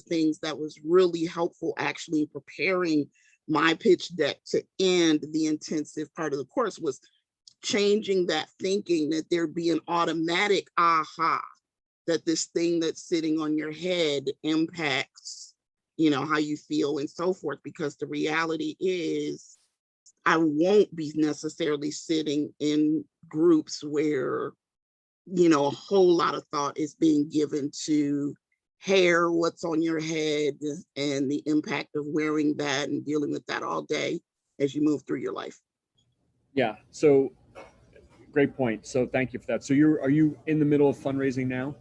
things that was really helpful actually in preparing my pitch deck to end the intensive part of the course was changing that thinking that there'd be an automatic aha, that this thing that's sitting on your head impacts, how you feel and so forth. Because the reality is, I won't be necessarily sitting in groups where, a whole lot of thought is being given to hair, what's on your head, and the impact of wearing that and dealing with that all day as you move through your life. Yeah. So great point. So thank you for that. So are you in the middle of fundraising now?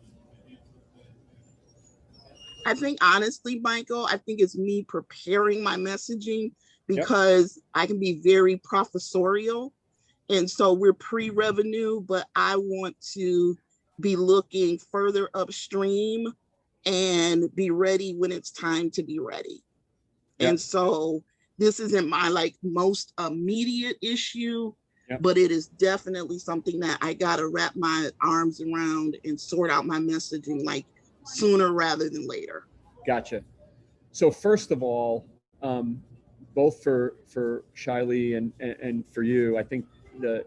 I think honestly, Michael, I think it's me preparing my messaging because I can be very professorial. And so we're pre-revenue, but I want to be looking further upstream and be ready when it's time to be ready. Yep. And so this isn't my most immediate issue, but it is definitely something that I got to wrap my arms around and sort out my messaging sooner rather than later. Gotcha. So first of all, both for Shiley and for you, I think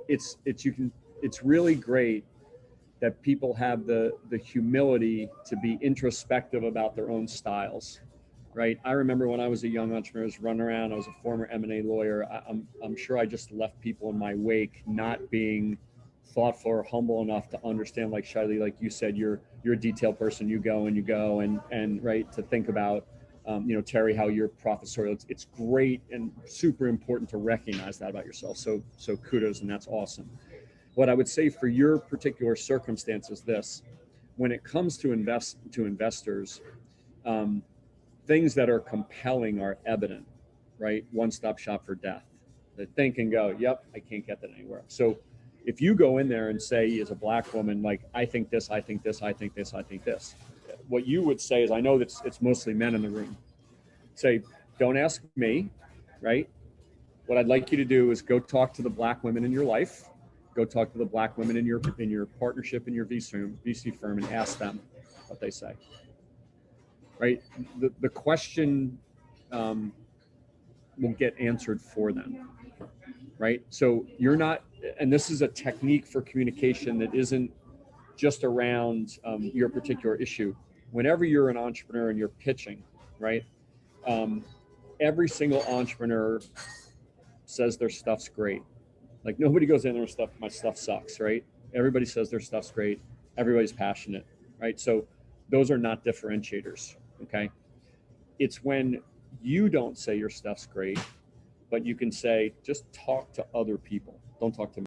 it's really great that people have the humility to be introspective about their own styles, right? I remember when I was a young entrepreneur, I was running around, I was a former M&A lawyer. I'm sure I just left people in my wake not being thoughtful or humble enough to understand, like Shiley, like you said, you're a detail person, you go and right, to think about, Terry, how you're professorial. It's great and super important to recognize that about yourself. So kudos, and that's awesome. What I would say for your particular circumstance is this: when it comes to investors, things that are compelling are evident, right? One-stop shop for death. They think and go, yep, I can't get that anywhere. So if you go in there and say, as a Black woman, I think this, I think this, I think this, I think this, what you would say is, I know that it's mostly men in the room, say, don't ask me, right? What I'd like you to do is go talk to the Black women in your life, go talk to the Black women in your partnership, in your VC firm, and ask them what they say, right? The question will get answered for them, right? So you're not, and this is a technique for communication that isn't just around your particular issue. Whenever you're an entrepreneur and you're pitching, right? Every single entrepreneur says their stuff's great. Nobody goes in there and my stuff sucks, right? Everybody says their stuff's great. Everybody's passionate, right? So those are not differentiators, okay? It's when you don't say your stuff's great, but you can say, just talk to other people. Don't talk to me.